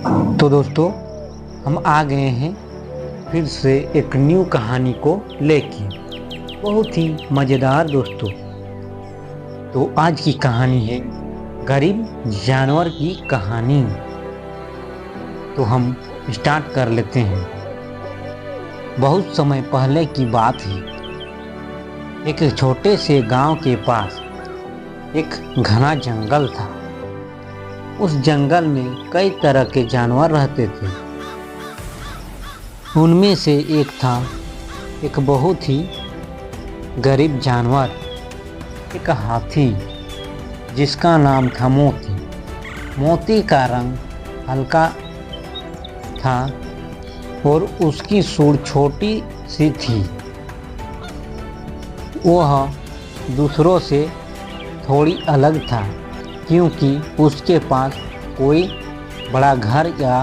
तो दोस्तों, हम आ गए हैं फिर से एक न्यू कहानी को लेके, बहुत ही मज़ेदार दोस्तों। तो आज की कहानी है गरीब जानवर की कहानी। तो हम स्टार्ट कर लेते हैं। बहुत समय पहले की बात है। एक छोटे से गांव के पास एक घना जंगल था। उस जंगल में कई तरह के जानवर रहते थे। उनमें से एक था एक बहुत ही गरीब जानवर, एक हाथी, जिसका नाम था मोती। मोती का रंग हल्का था और उसकी सूंड छोटी सी थी। वह दूसरों से थोड़ी अलग था क्योंकि उसके पास कोई बड़ा घर या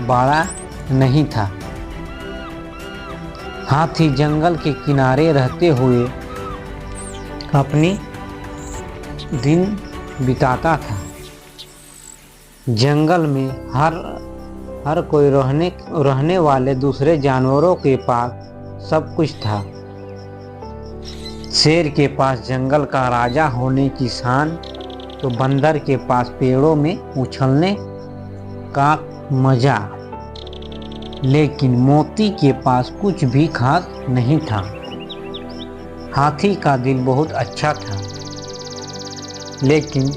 बाड़ा नहीं था। हाथी जंगल के किनारे रहते हुए अपनी दिन बिताता था। जंगल में हर कोई रहने वाले दूसरे जानवरों के पास सब कुछ था। शेर के पास जंगल का राजा होने की शान, तो बंदर के पास पेड़ों में उछलने का मजा। लेकिन मोती के पास कुछ भी खास नहीं था। हाथी का दिल बहुत अच्छा था, लेकिन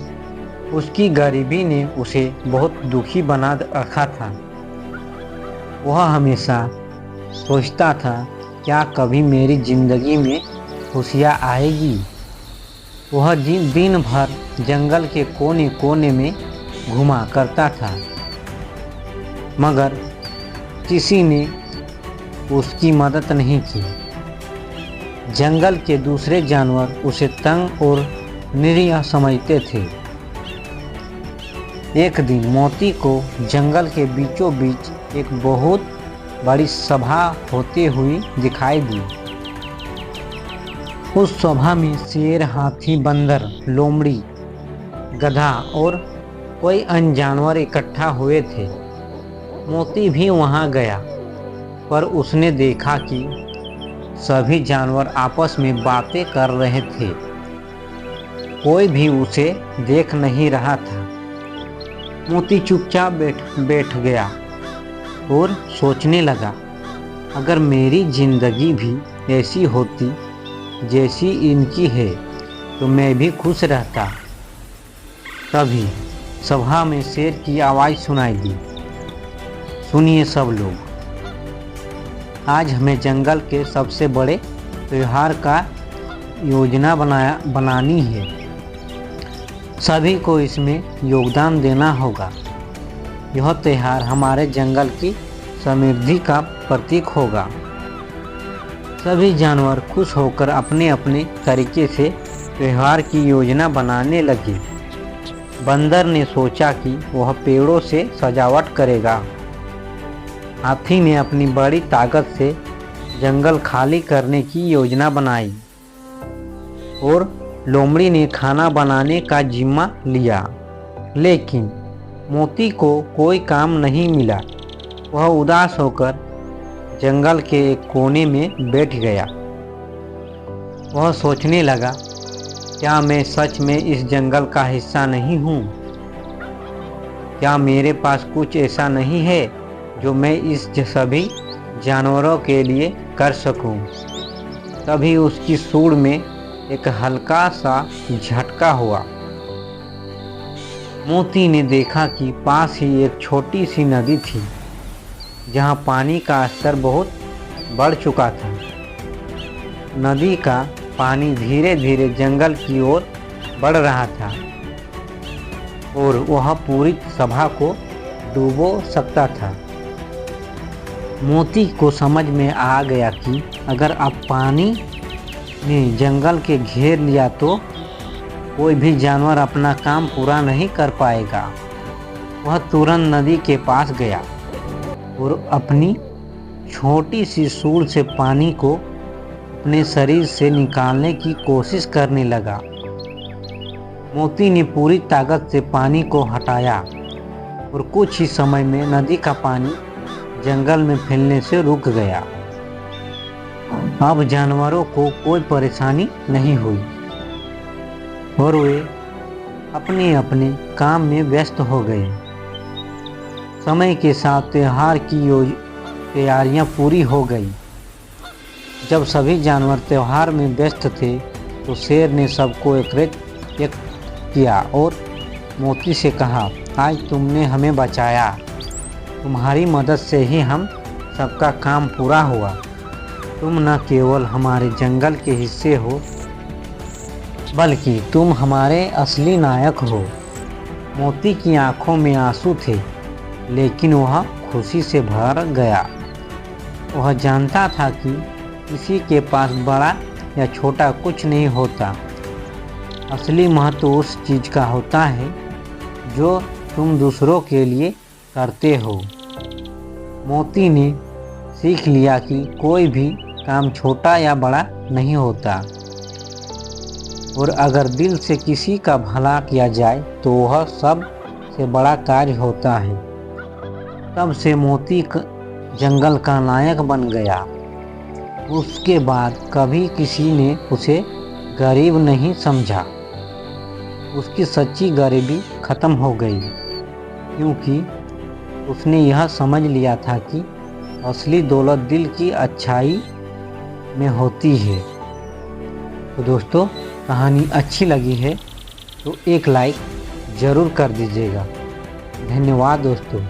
उसकी गरीबी ने उसे बहुत दुखी बना रखा था। वह हमेशा सोचता था, क्या कभी मेरी जिंदगी में खुशियाँ आएगी। वह दिन भर जंगल के कोने कोने में घुमा करता था, मगर किसी ने उसकी मदद नहीं की। जंगल के दूसरे जानवर उसे तंग और निरीह समझते थे। एक दिन मोती को जंगल के बीचों बीच एक बहुत बड़ी सभा होते हुई दिखाई दी। उस सभा में शेर, हाथी, बंदर, लोमड़ी, गधा और कोई अन्य जानवर इकट्ठा हुए थे। मोती भी वहां गया, पर उसने देखा कि सभी जानवर आपस में बातें कर रहे थे। कोई भी उसे देख नहीं रहा था। मोती चुपचाप बैठ गया और सोचने लगा, अगर मेरी जिंदगी भी ऐसी होती जैसी इनकी है तो मैं भी खुश रहता। तभी सभा में शेर की आवाज़ सुनाई दी, सुनिए सब लोग, आज हमें जंगल के सबसे बड़े त्योहार का योजना बनानी है। सभी को इसमें योगदान देना होगा। यह त्योहार हमारे जंगल की समृद्धि का प्रतीक होगा। सभी जानवर खुश होकर अपने अपने तरीके से त्योहार की योजना बनाने लगे। बंदर ने सोचा कि वह पेड़ों से सजावट करेगा। हाथी ने अपनी बड़ी ताकत से जंगल खाली करने की योजना बनाई और लोमड़ी ने खाना बनाने का जिम्मा लिया। लेकिन मोती को कोई काम नहीं मिला। वह उदास होकर जंगल के एक कोने में बैठ गया। वह सोचने लगा, क्या मैं सच में इस जंगल का हिस्सा नहीं हूँ? क्या मेरे पास कुछ ऐसा नहीं है जो मैं इस सभी जानवरों के लिए कर सकूं? तभी उसकी सूंड में एक हल्का सा झटका हुआ। मोती ने देखा कि पास ही एक छोटी सी नदी थी, जहां पानी का स्तर बहुत बढ़ चुका था। नदी का पानी धीरे धीरे जंगल की ओर बढ़ रहा था और वह पूरी सभा को डुबो सकता था। मोती को समझ में आ गया कि अगर अब पानी ने जंगल के घेर लिया तो कोई भी जानवर अपना काम पूरा नहीं कर पाएगा। वह तुरंत नदी के पास गया और अपनी छोटी सी सूंड से पानी को अपने शरीर से निकालने की कोशिश करने लगा। मोती ने पूरी ताकत से पानी को हटाया और कुछ ही समय में नदी का पानी जंगल में फैलने से रुक गया। अब जानवरों को कोई परेशानी नहीं हुई और वे अपने अपने काम में व्यस्त हो गए। समय के साथ त्योहार की तैयारियां पूरी हो गई। जब सभी जानवर त्योहार में व्यस्त थे तो शेर ने सबको एक किया और मोती से कहा, आज तुमने हमें बचाया। तुम्हारी मदद से ही हम सबका काम पूरा हुआ। तुम न केवल हमारे जंगल के हिस्से हो बल्कि तुम हमारे असली नायक हो। मोती की आंखों में आंसू थे, लेकिन वह खुशी से भर गया। वह जानता था कि किसी के पास बड़ा या छोटा कुछ नहीं होता। असली महत्व उस चीज़ का होता है जो तुम दूसरों के लिए करते हो। मोती ने सीख लिया कि कोई भी काम छोटा या बड़ा नहीं होता और अगर दिल से किसी का भला किया जाए तो वह सबसे बड़ा कार्य होता है। तब से मोती जंगल का नायक बन गया। उसके बाद कभी किसी ने उसे गरीब नहीं समझा। उसकी सच्ची गरीबी खत्म हो गई क्योंकि उसने यह समझ लिया था कि असली दौलत दिल की अच्छाई में होती है। तो दोस्तों, कहानी अच्छी लगी है तो एक लाइक ज़रूर कर दीजिएगा। धन्यवाद दोस्तों।